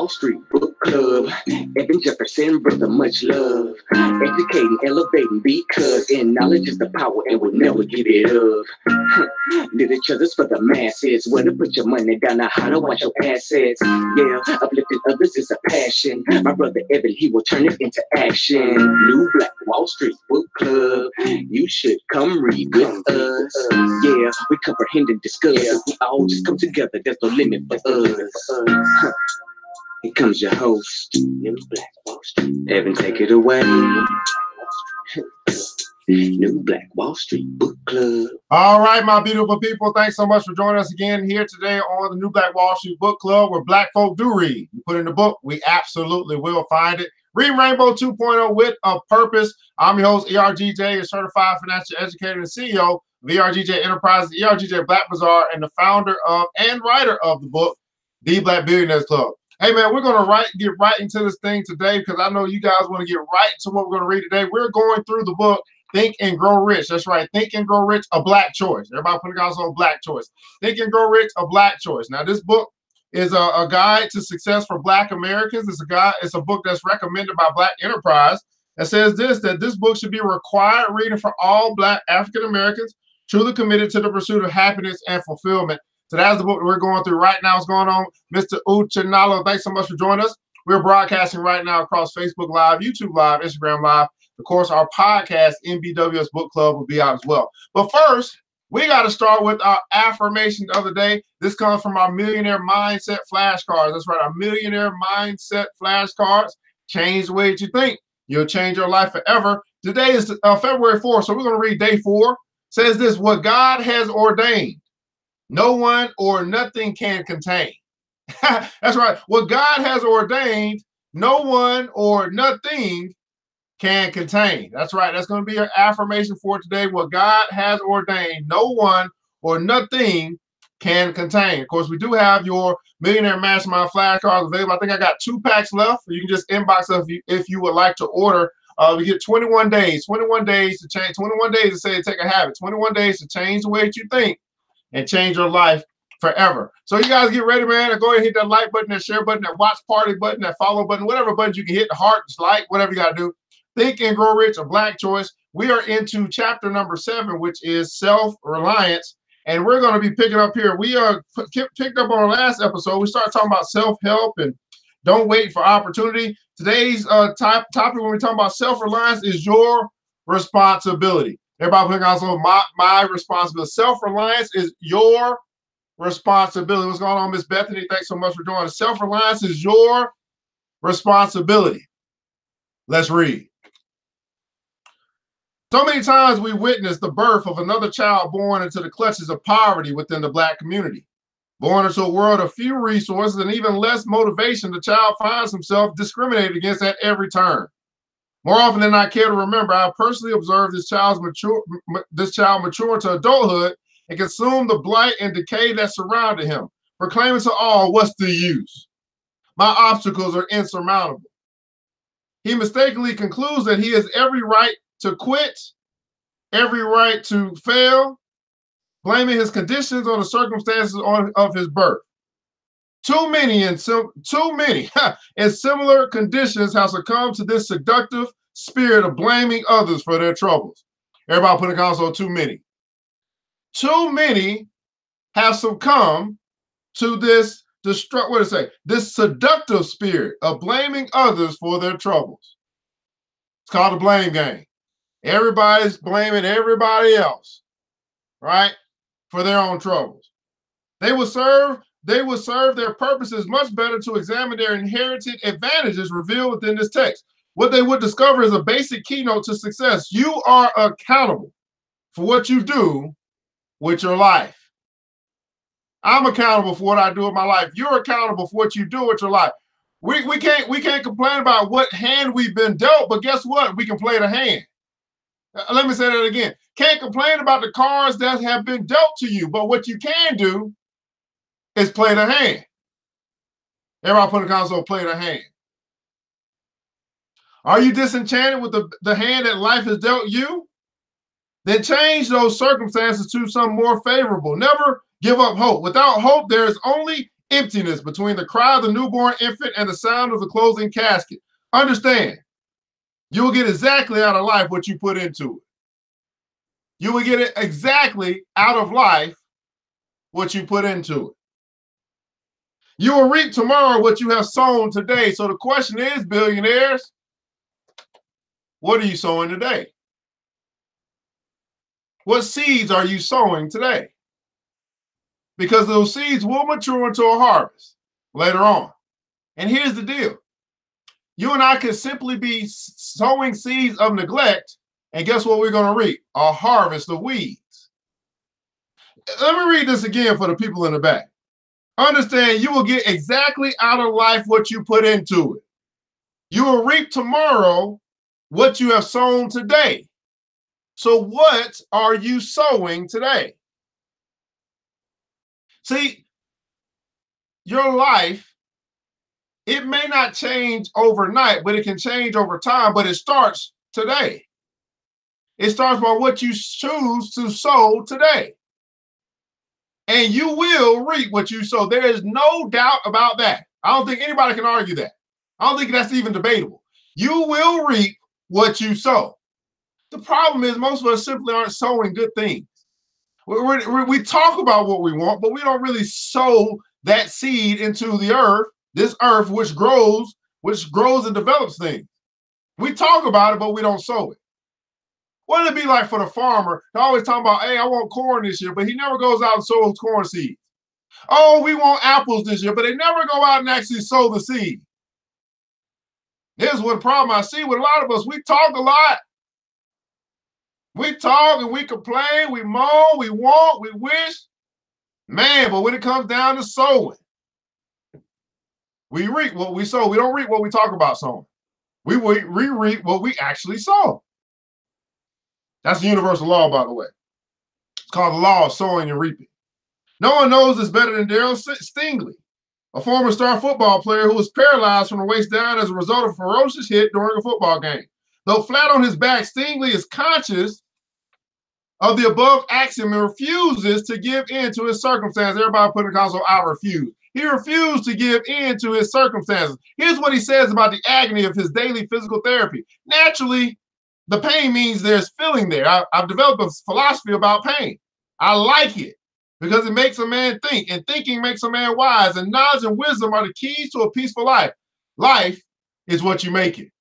Wall Street Book Club. Evan Jefferson, brother, much love. Educating, elevating, because in knowledge is the power and we'll never give it up. Literature's for the masses. Where to put your money down, now how to watch your assets. Yeah, uplifting others is a passion. My brother Evan, he will turn it into action. New Black Wall Street Book Club. You should come read with us. Yeah, we comprehend and discuss. We all just come together. There's no limit for us. Here comes your host, New Black Wall Street. Evan, take it away. New Black Wall Street Book Club. All right, my beautiful people. Thanks so much for joining us again here today on the New Black Wall Street Book Club, where Black folk do read. You put in the book, we absolutely will find it. Read Rainbow 2.0 with a purpose. I'm your host, ERGJ, a certified financial educator and CEO of ERGJ Enterprises, ERGJ Black Bazaar, and the founder of and writer of the book, The Black Billionaires Club. Hey, man, we're going to get right into this thing today because I know you guys want to get right into what we're going to read today. We're going through the book, Think and Grow Rich. That's right. Think and Grow Rich, a Black choice. Everybody putting on a Black choice. Think and Grow Rich, a Black choice. Now, this book is a guide to success for Black Americans. It's a book that's recommended by Black Enterprise that says that this book should be required reading for all Black African Americans truly committed to the pursuit of happiness and fulfillment. So that's the book that we're going through right now. What's going on, Mr. Uchenalo? Thanks so much for joining us. We're broadcasting right now across Facebook Live, YouTube Live, Instagram Live. Of course, our podcast, NBWS Book Club, will be out as well. But first, we got to start with our affirmation the other day. This comes from our Millionaire Mindset flashcards. That's right, our Millionaire Mindset flashcards. Change the way that you think. You'll change your life forever. Today is February 4th, so we're going to read day 4. Says this: what God has ordained, no one or nothing can contain. That's right. What God has ordained, no one or nothing can contain. That's right. That's going to be your affirmation for today. What God has ordained, no one or nothing can contain. Of course, we do have your Millionaire Mastermind flashcards available. I think I got 2 packs left. You can just inbox us if you would like to order. We get 21 days to change, 21 days to say take a habit, 21 days to change the way that you think and change your life forever. So you guys get ready, man. Go ahead and hit that like button, that share button, that watch party button, that follow button, whatever button you can hit, the heart, like, whatever you got to do. Think and Grow Rich, a Black choice. We are into chapter number 7, which is Self-Reliance. And we're going to be picking up here. We picked up on our last episode. We started talking about self-help and don't wait for opportunity. Today's topic when we talk about self-reliance is your responsibility. Everybody putting also my responsibility. Self-reliance is your responsibility. What's going on, Miss Bethany? Thanks so much for joining us. Self-reliance is your responsibility. Let's read. So many times we witness the birth of another child born into the clutches of poverty within the Black community. Born into a world of few resources and even less motivation, the child finds himself discriminated against at every turn. More often than I care to remember, I personally observed this child mature into adulthood and consume the blight and decay that surrounded him, proclaiming to all, "What's the use? My obstacles are insurmountable." He mistakenly concludes that he has every right to quit, every right to fail, blaming his conditions on the circumstances of his birth. Too many in similar conditions have succumbed to this seductive spirit of blaming others for their troubles. Everybody put a console, too many. Too many have succumbed to this this seductive spirit of blaming others for their troubles. It's called a blame game. Everybody's blaming everybody else, right, for their own troubles. They will serve their purposes much better to examine their inherited advantages revealed within this text. What they would discover is a basic keynote to success. You are accountable for what you do with your life. I'm accountable for what I do with my life. You're accountable for what you do with your life. We can't complain about what hand we've been dealt, but guess what? We can play the hand. Let me say that again. Can't complain about the cards that have been dealt to you, but what you can do is play the hand. Everybody put in the console, play the hand. Are you disenchanted with the hand that life has dealt you? Then change those circumstances to some more favorable. Never give up hope. Without hope, there is only emptiness between the cry of the newborn infant and the sound of the closing casket. Understand, you will get exactly out of life what you put into it. You will get it exactly out of life what you put into it. You will reap tomorrow what you have sown today. So the question is, billionaires, what are you sowing today? What seeds are you sowing today? Because those seeds will mature into a harvest later on. And here's the deal. You and I can simply be sowing seeds of neglect, and guess what we're going to reap? A harvest of weeds. Let me read this again for the people in the back. Understand, you will get exactly out of life what you put into it. You will reap tomorrow what you have sown today. So what are you sowing today? See, your life, it may not change overnight, but it can change over time, but it starts today. It starts by what you choose to sow today. And you will reap what you sow. There is no doubt about that. I don't think anybody can argue that. I don't think that's even debatable. You will reap what you sow. The problem is most of us simply aren't sowing good things. We talk about what we want, but we don't really sow that seed into the earth, this earth which grows and develops things. We talk about it, but we don't sow it. What would it be like for the farmer to always talk about, hey, I want corn this year, but he never goes out and sows corn seeds? Oh, we want apples this year, but they never go out and actually sow the seed. Here's what problem I see with a lot of us. We talk a lot. We talk and we complain, we moan, we want, we wish. Man, but when it comes down to sowing, we reap what we sow. We don't reap what we talk about sowing. We reap what we actually sow. That's the universal law, by the way. It's called the law of sowing and reaping. No one knows this better than Daryl Stingley, a former star football player who was paralyzed from the waist down as a result of a ferocious hit during a football game. Though flat on his back, Stingley is conscious of the above axiom and refuses to give in to his circumstances. Everybody put in the console, I refuse. He refused to give in to his circumstances. Here's what he says about the agony of his daily physical therapy. Naturally, the pain means there's feeling there. I've developed a philosophy about pain. I like it because it makes a man think, and thinking makes a man wise, and knowledge and wisdom are the keys to a peaceful life. Life is what you make it.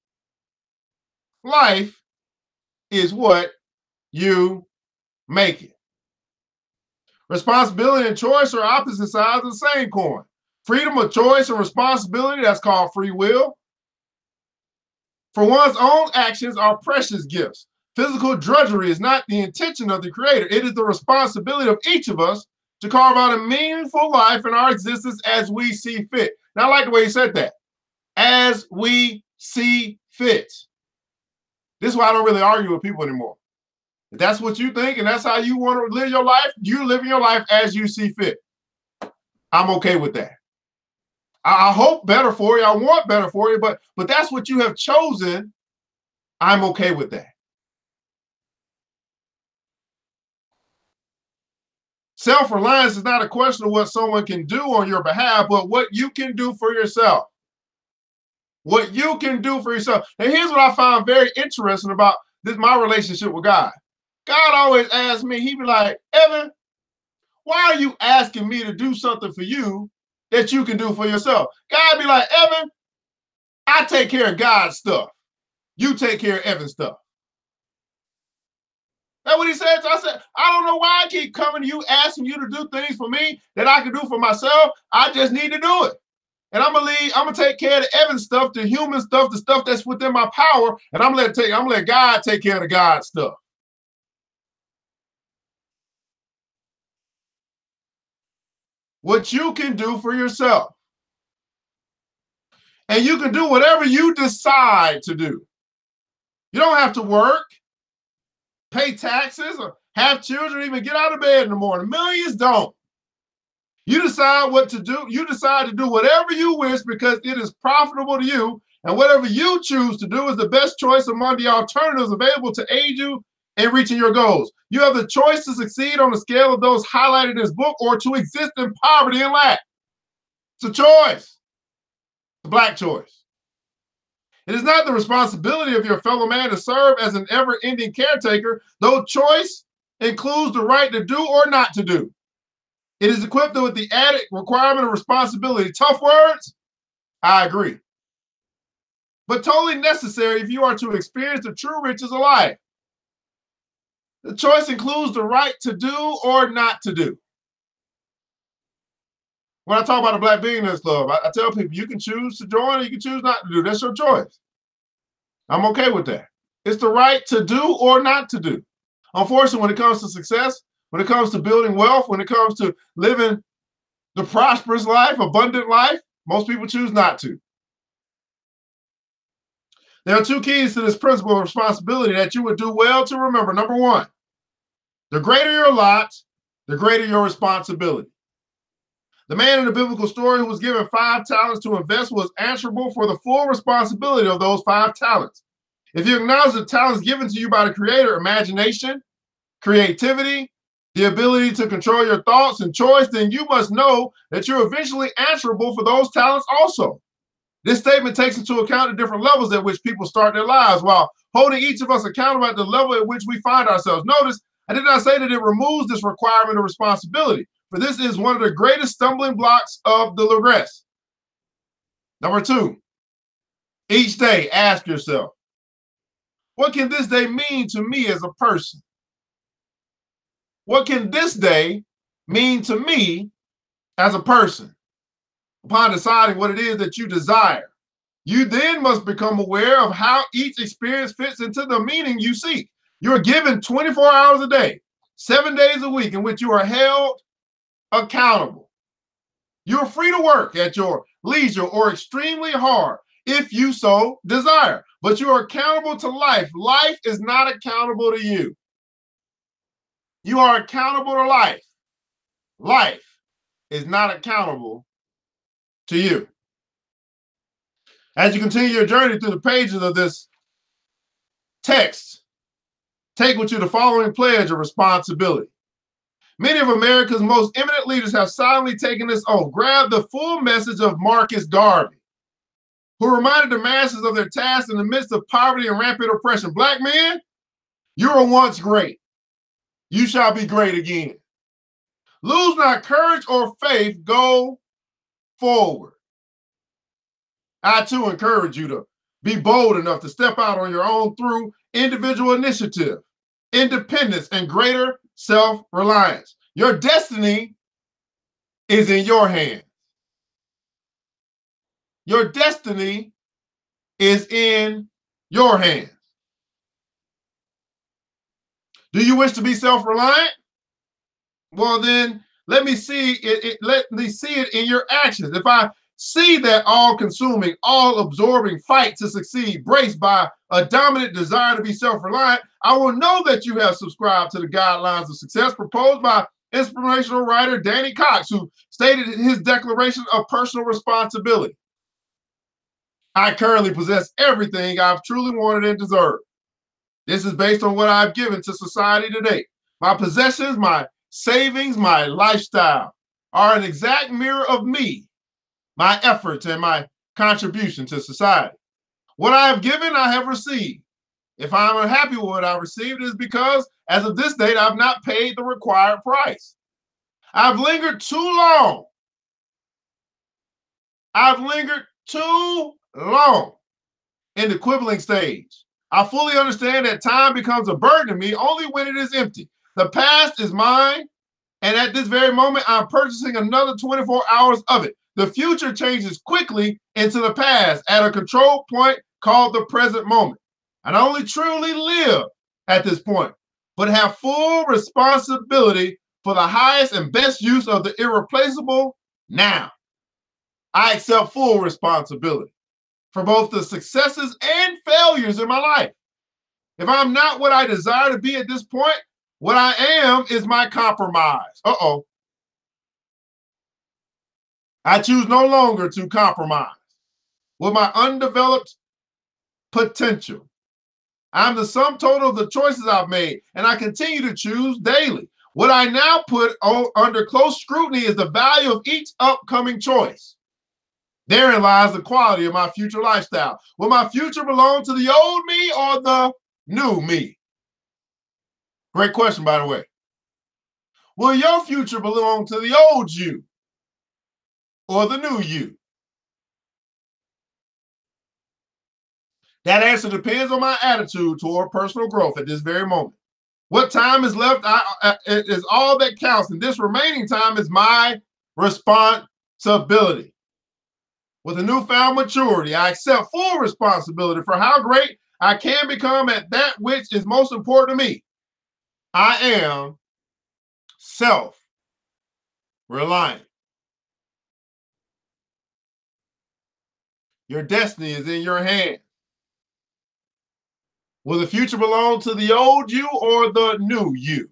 Life is what you make it. Responsibility and choice are opposite sides of the same coin. Freedom of choice and responsibility, that's called free will. For one's own actions are precious gifts. Physical drudgery is not the intention of the Creator. It is the responsibility of each of us to carve out a meaningful life in our existence as we see fit. Now, I like the way he said that. As we see fit. This is why I don't really argue with people anymore. If that's what you think and that's how you want to live your life, you live your life as you see fit. I'm okay with that. I hope better for you. I want better for you, but that's what you have chosen. I'm okay with that. Self-reliance is not a question of what someone can do on your behalf, but what you can do for yourself. What you can do for yourself. And here's what I found very interesting about my relationship with God. God always asks me, he'd be like, Evan, why are you asking me to do something for you that you can do for yourself? God be like, Evan, I take care of God's stuff. You take care of Evan's stuff. That's what he said. So I said, I don't know why I keep coming to you, asking you to do things for me that I can do for myself. I just need to do it. And I'm gonna take care of the Evan stuff, the human stuff, the stuff that's within my power, and I'm gonna let God take care of the God stuff. What you can do for yourself. And you can do whatever you decide to do. You don't have to work, pay taxes, or have children, even get out of bed in the morning. Millions don't. You decide what to do. You decide to do whatever you wish because it is profitable to you. And whatever you choose to do is the best choice among the alternatives available to aid you in reaching your goals. You have the choice to succeed on the scale of those highlighted in this book or to exist in poverty and lack. It's a choice, the black choice. It is not the responsibility of your fellow man to serve as an ever-ending caretaker, though choice includes the right to do or not to do. It is equipped with the added requirement of responsibility. Tough words? I agree. But totally necessary if you are to experience the true riches of life. The choice includes the right to do or not to do. When I talk about the Black Billionaires Club, I tell people you can choose to join or you can choose not to do. That's your choice. I'm okay with that. It's the right to do or not to do. Unfortunately, when it comes to success, when it comes to building wealth, when it comes to living the prosperous life, abundant life, most people choose not to. There are two keys to this principle of responsibility that you would do well to remember. Number one, the greater your lot, the greater your responsibility. The man in the biblical story who was given 5 talents to invest was answerable for the full responsibility of those 5 talents. If you acknowledge the talents given to you by the Creator, imagination, creativity, the ability to control your thoughts and choice, then you must know that you're eventually answerable for those talents also. This statement takes into account the different levels at which people start their lives while holding each of us accountable at the level at which we find ourselves. Notice, I did not say that it removes this requirement of responsibility, for this is one of the greatest stumbling blocks of the rest. Number 2, each day ask yourself, what can this day mean to me as a person? What can this day mean to me as a person? Upon deciding what it is that you desire, you then must become aware of how each experience fits into the meaning you seek. You're given 24 hours a day, 7 days a week in which you are held accountable. You're free to work at your leisure or extremely hard if you so desire, but you are accountable to life. Life is not accountable to you. You are accountable to life. Life is not accountable to you. As you continue your journey through the pages of this text, take with you the following pledge of responsibility. Many of America's most eminent leaders have silently taken this oath. Grab the full message of Marcus Garvey, who reminded the masses of their task in the midst of poverty and rampant oppression. Black men, you were once great. You shall be great again. Lose not courage or faith, go forward. I too encourage you to be bold enough to step out on your own through individual initiative, independence, and greater self-reliance. Your destiny is in your hands. Your destiny is in your hands. Do you wish to be self-reliant? Well, then let me see it. Let me see it in your actions. If I see that all-consuming, all-absorbing fight to succeed, braced by a dominant desire to be self-reliant, I will know that you have subscribed to the guidelines of success proposed by inspirational writer Danny Cox, who stated his declaration of personal responsibility. I currently possess everything I've truly wanted and deserved. This is based on what I've given to society today. My possessions, my savings, my lifestyle are an exact mirror of me, my efforts, and my contribution to society. What I have given, I have received. If I'm unhappy with what I've received, it is because, as of this date, I've not paid the required price. I've lingered too long. I've lingered too long in the quibbling stage. I fully understand that time becomes a burden to me only when it is empty. The past is mine, and at this very moment, I'm purchasing another 24 hours of it. The future changes quickly into the past at a control point called the present moment. And I only truly live at this point, but have full responsibility for the highest and best use of the irreplaceable now. I accept full responsibility for both the successes and failures in my life. If I'm not what I desire to be at this point, what I am is my compromise. I choose no longer to compromise with my undeveloped potential. I'm the sum total of the choices I've made, and I continue to choose daily. What I now put under close scrutiny is the value of each upcoming choice. Therein lies the quality of my future lifestyle. Will my future belong to the old me or the new me? Great question, by the way. Will your future belong to the old you or the new you? That answer depends on my attitude toward personal growth at this very moment. What time is left is all that counts, and this remaining time is my responsibility. With a newfound maturity, I accept full responsibility for how great I can become at that which is most important to me. I am self-reliant. Your destiny is in your hands. Will the future belong to the old you or the new you?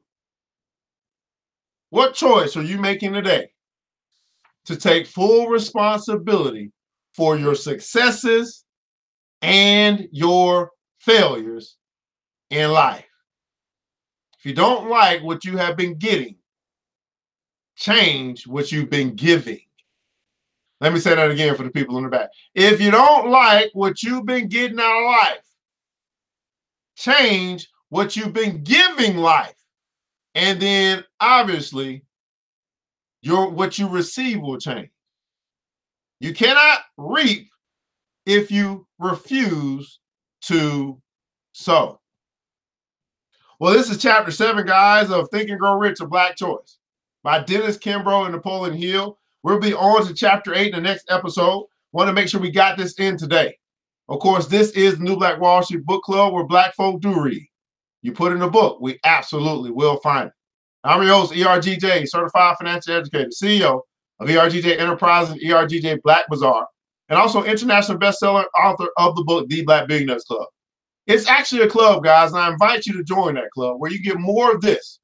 What choice are you making today to take full responsibility for your successes and your failures in life? If you don't like what you have been getting, change what you've been giving. Let me say that again for the people in the back. If you don't like what you've been getting out of life, change what you've been giving life. And then obviously what you receive will change. You cannot reap if you refuse to sow. Well, this is chapter 7, guys, of Think and Grow Rich, A Black Choice by Dennis Kimbro and Napoleon Hill. We'll be on to chapter 8 in the next episode. Want to make sure we got this in today. Of course, this is the New Black Wall Street Book Club, where Black folk do read. You put in a book, we absolutely will find it. I'm your host, ERGJ, Certified Financial Educator, CEO of ERGJ Enterprise and ERGJ Black Bazaar, and also international bestseller author of the book, The Black Billionaires Club. It's actually a club, guys, and I invite you to join that club where you get more of this,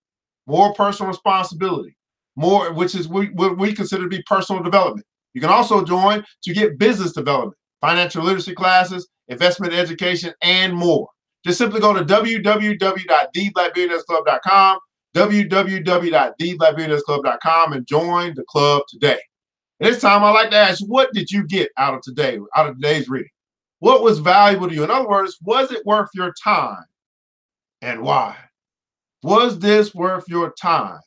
more personal responsibility, more, which is what we consider to be personal development. You can also join to get business development, financial literacy classes, investment education, and more. Just simply go to www.theblackbillionairesclub.com, www.theblackbillionairesclub.com, and join the club today. And this time, I'd like to ask, what did you get out of today's reading? What was valuable to you? In other words, was it worth your time, and why? Was this worth your time,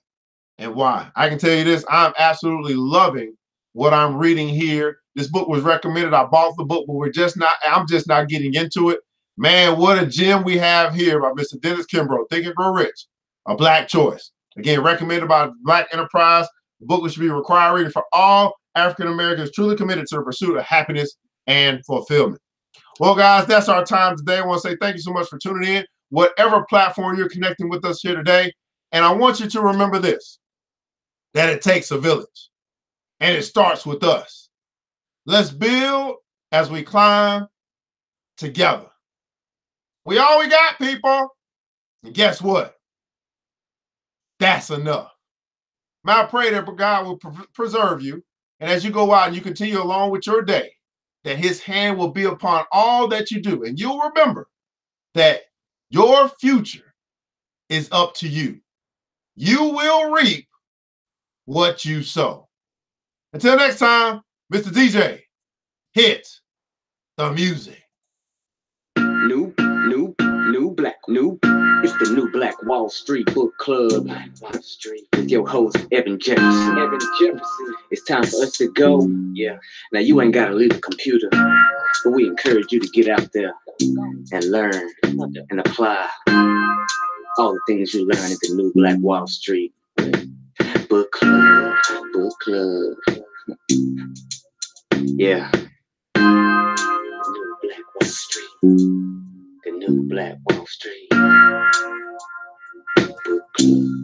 and why? I can tell you this, I'm absolutely loving what I'm reading here. This book was recommended. I bought the book, but I'm just not getting into it. Man, what a gem we have here by Mr. Dennis Kimbro, Think and Grow Rich, A Black Choice. Again, recommended by Black Enterprise. The book should be a required reading for all African Americans truly committed to the pursuit of happiness and fulfillment. Well, guys, that's our time today. I want to say thank you so much for tuning in, whatever platform you're connecting with us here today. And I want you to remember this, that it takes a village, and it starts with us. Let's build as we climb together. We all we got, people. And guess what? That's enough. May I pray that God will preserve you. And as you go out and you continue along with your day, that his hand will be upon all that you do. And you'll remember that your future is up to you. You will reap what you sow. Until next time, Mr. DJ, hit the music. It's the New Black Wall Street Book Club. With your host, Evan Jefferson. It's time for us to go. Yeah. Now, you ain't got to leave the computer, but we encourage you to get out there and learn and apply all the things you learn at the New Black Wall Street Book Club. Yeah. New Black Wall Street. The New Black Wall Street Book Club.